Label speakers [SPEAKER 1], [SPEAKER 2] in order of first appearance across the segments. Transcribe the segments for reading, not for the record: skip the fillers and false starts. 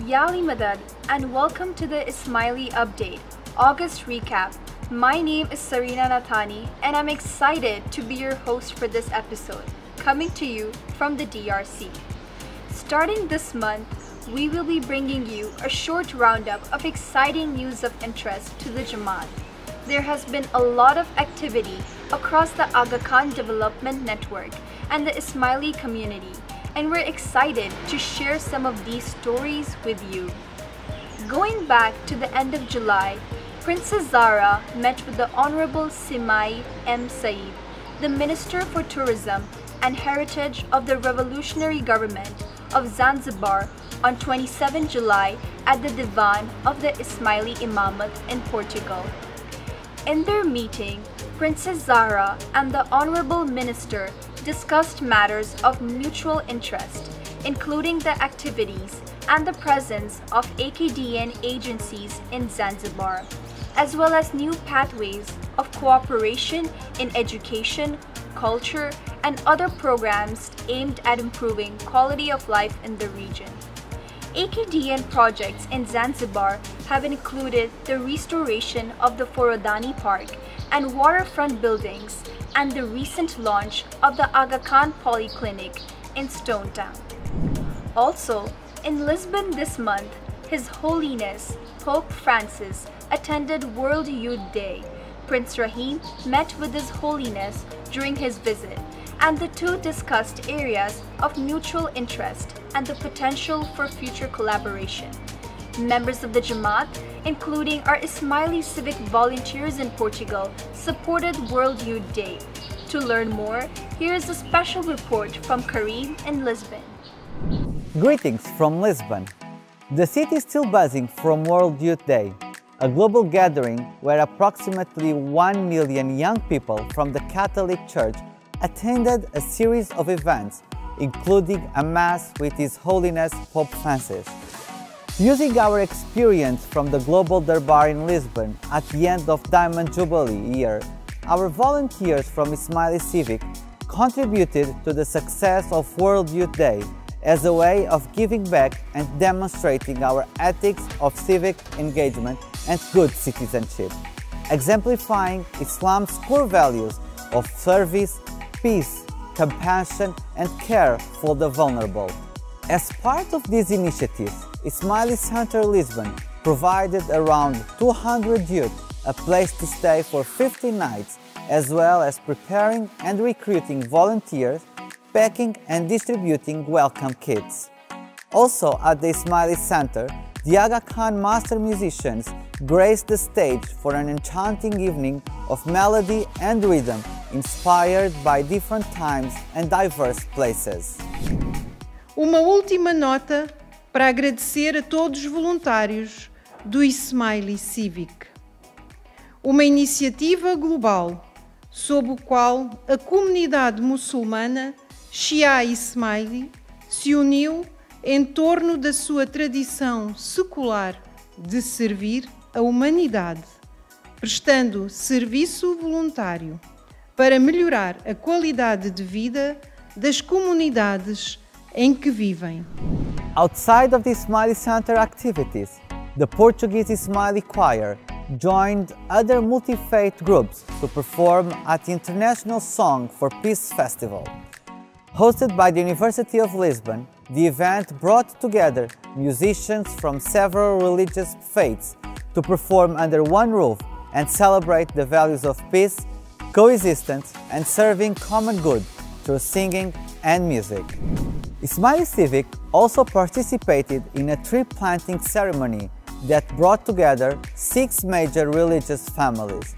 [SPEAKER 1] Yali Madad, and welcome to the Ismaili Update, August Recap. My name is Sarina Nathani, and I'm excited to be your host for this episode, coming to you from the DRC. Starting this month, we will be bringing you a short roundup of exciting news of interest to the Jamat. There has been a lot of activity across the Aga Khan Development Network and the Ismaili community, and we're excited to share some of these stories with you. Going back to the end of July, Princess Zahra met with the Honorable Simai M. Said, the Minister for Tourism and Heritage of the Revolutionary Government of Zanzibar on 27 July at the Divan of the Ismaili Imamate in Portugal. In their meeting, Princess Zahra and the Honorable Minister discussed matters of mutual interest, including the activities and the presence of AKDN agencies in Zanzibar, as well as new pathways of cooperation in education, culture, and other programs aimed at improving quality of life in the region. AKDN projects in Zanzibar have included the restoration of the Forodhani Park and waterfront buildings and the recent launch of the Aga Khan Polyclinic in Stone Town. Also, in Lisbon this month, His Holiness Pope Francis attended World Youth Day. Prince Rahim met with His Holiness during his visit, and the two discussed areas of mutual interest and the potential for future collaboration. Members of the Jamat, including our Ismaili Civic volunteers in Portugal, supported World Youth Day. To learn more, here is a special report from Karim in Lisbon.
[SPEAKER 2] Greetings from Lisbon. The city is still buzzing from World Youth Day, a global gathering where approximately 1 million young people from the Catholic Church attended a series of events, including a Mass with His Holiness Pope Francis. Using our experience from the Global Darbar in Lisbon at the end of Diamond Jubilee year, our volunteers from Ismaili Civic contributed to the success of World Youth Day as a way of giving back and demonstrating our ethics of civic engagement and good citizenship, exemplifying Islam's core values of service, peace, compassion, and care for the vulnerable. As part of these initiatives, Ismaili Center Lisbon provided around 200 youth a place to stay for 50 nights, as well as preparing and recruiting volunteers, packing and distributing welcome kits. Also at the Ismaili Center, the Aga Khan master musicians graced the stage for an enchanting evening of melody and rhythm inspired by different times and diverse places.
[SPEAKER 3] Uma última nota para agradecer a todos os voluntários do Ismaili Civic. Uma iniciativa global sob o qual a comunidade muçulmana Shia Ismaili se uniu em torno da sua tradição secular de servir a humanidade, prestando serviço voluntário para melhorar a qualidade de vida das comunidades em que vivem.
[SPEAKER 2] Outside of the Ismaili Center activities, the Portuguese Ismaili Choir joined other multi-faith groups to perform at the International Song for Peace Festival. Hosted by the University of Lisbon, the event brought together musicians from several religious faiths to perform under one roof and celebrate the values of peace, coexistence, and serving common good through singing and music. Ismaili Civic also participated in a tree planting ceremony that brought together 6 major religious families: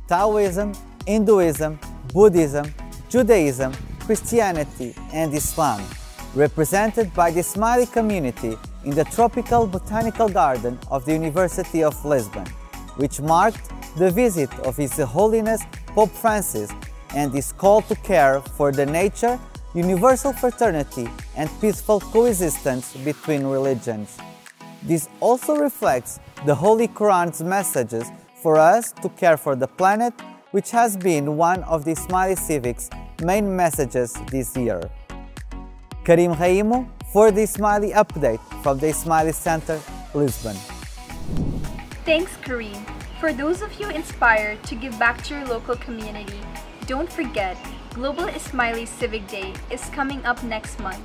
[SPEAKER 2] Taoism, Hinduism, Buddhism, Judaism, Christianity, and Islam, represented by the Ismaili community in the Tropical Botanical Garden of the University of Lisbon, which marked the visit of His Holiness Pope Francis and his call to care for the nature, universal fraternity, and peaceful coexistence between religions. This also reflects the Holy Quran's messages for us to care for the planet, which has been one of the Ismaili Civic's main messages this year. Karim Raimo for the Ismaili update from the Ismaili Center, Lisbon.
[SPEAKER 1] Thanks, Kareem. For those of you inspired to give back to your local community, don't forget, Global Ismaili Civic Day is coming up next month.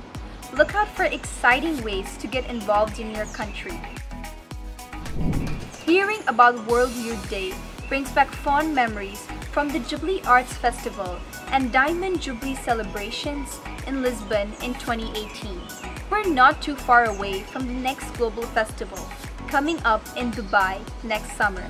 [SPEAKER 1] Look out for exciting ways to get involved in your country. Hearing about World Youth Day brings back fond memories from the Jubilee Arts Festival and Diamond Jubilee celebrations in Lisbon in 2018. We're not too far away from the next global festival, coming up in Dubai next summer.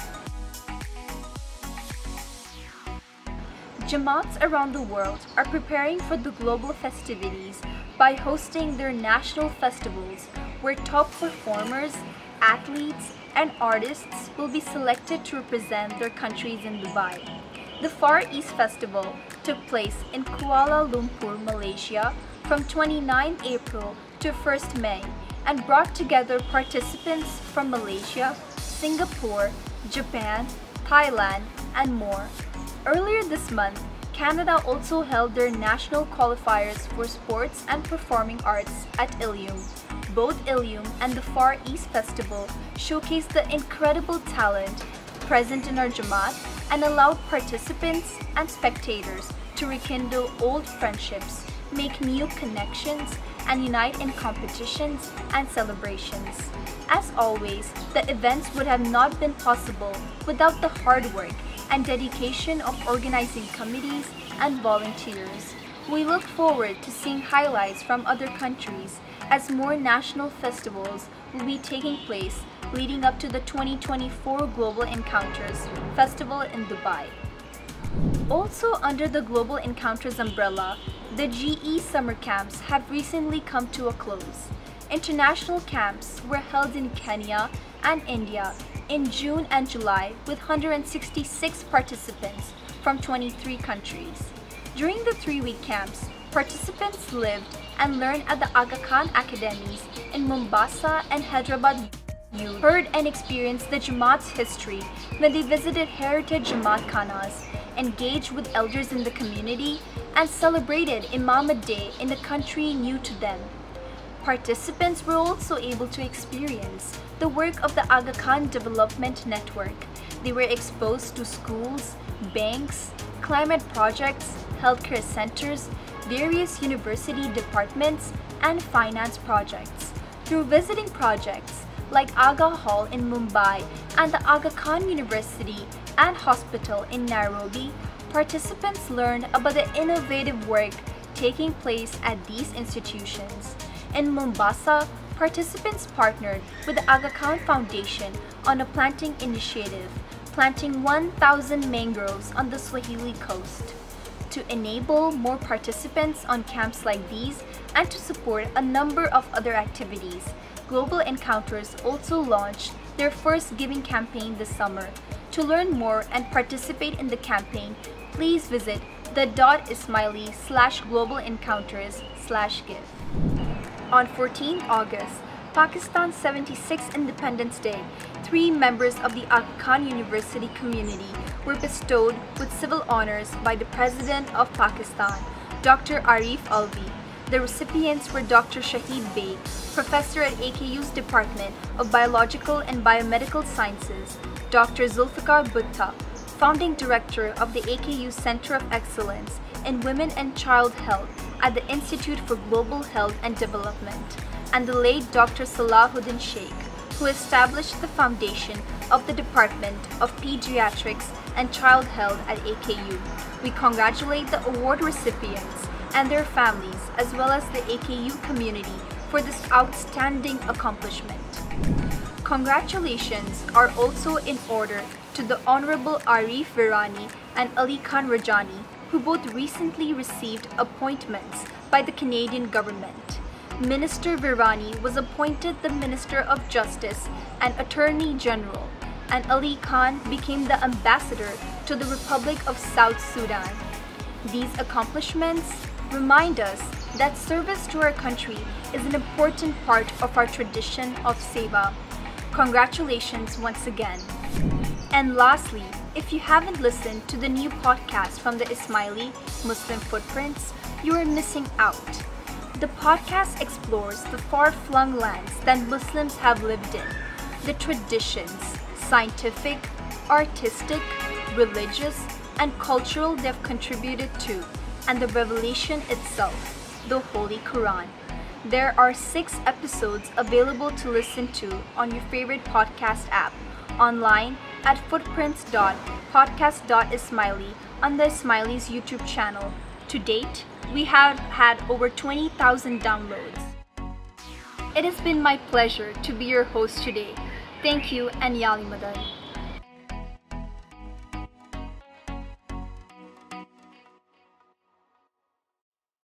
[SPEAKER 1] Jamats around the world are preparing for the global festivities by hosting their national festivals where top performers, athletes, and artists will be selected to represent their countries in Dubai. The Far East Festival took place in Kuala Lumpur, Malaysia from 29 April to 1st May and brought together participants from Malaysia, Singapore, Japan, Thailand, and more. Earlier this month, Canada also held their national qualifiers for sports and performing arts at Ilium. Both Ilium and the Far East Festival showcased the incredible talent present in our Jamat and allowed participants and spectators to rekindle old friendships, make new connections, and unite in competitions and celebrations. As always, the events would have not been possible without the hard work and dedication of organizing committees and volunteers. We look forward to seeing highlights from other countries as more national festivals will be taking place leading up to the 2024 Global Encounters Festival in Dubai. Also under the Global Encounters umbrella, the GE summer camps have recently come to a close. International camps were held in Kenya and India in June and July with 166 participants from 23 countries. During the 3-week camps, participants lived and learned at the Aga Khan Academies in Mombasa and Hyderabad. You heard and experienced the Jamat's history when they visited heritage Jamat Khanas, engaged with elders in the community, and celebrated Imamad Day in a country new to them. Participants were also able to experience the work of the Aga Khan Development Network. They were exposed to schools, banks, climate projects, healthcare centers, various university departments, and finance projects. Through visiting projects like Aga Hall in Mumbai and the Aga Khan University and Hospital in Nairobi, participants learned about the innovative work taking place at these institutions. In Mombasa, participants partnered with the Aga Khan Foundation on a planting initiative, planting 1,000 mangroves on the Swahili coast. To enable more participants on camps like these and to support a number of other activities, Global Encounters also launched their first giving campaign this summer. To learn more and participate in the campaign, please visit the.ismaili/globalencounters/give. On 14 August, Pakistan's 76th Independence Day, 3 members of the Aga Khan University community were bestowed with civil honors by the President of Pakistan, Dr. Arif Alvi. The recipients were Dr. Shahid Beg, professor at AKU's Department of Biological and Biomedical Sciences, Dr. Zulfikar Bhutta, founding director of the AKU Center of Excellence in Women and Child Health at the Institute for Global Health and Development, and the late Dr. Salahuddin Sheikh, who established the foundation of the Department of Pediatrics and Child Health at AKU. We congratulate the award recipients and their families, as well as the AKU community, for this outstanding accomplishment. Congratulations are also in order to the Honorable Arif Virani and Ali Khan Rajani, who both recently received appointments by the Canadian government. Minister Virani was appointed the Minister of Justice and Attorney General, and Ali Khan became the Ambassador to the Republic of South Sudan. These accomplishments remind us that service to our country is an important part of our tradition of Seva. Congratulations once again. And lastly, if you haven't listened to the new podcast from the Ismaili Muslim Footprints, you are missing out. The podcast explores the far-flung lands that Muslims have lived in, the traditions, scientific, artistic, religious, and cultural they've contributed to, and the revelation itself, the Holy Quran. There are 6 episodes available to listen to on your favorite podcast app, online at footprints.podcast.ismaili on the Ismaili's YouTube channel. To date, we have had over 20,000 downloads. It has been my pleasure to be your host today. Thank you and Yali Madan.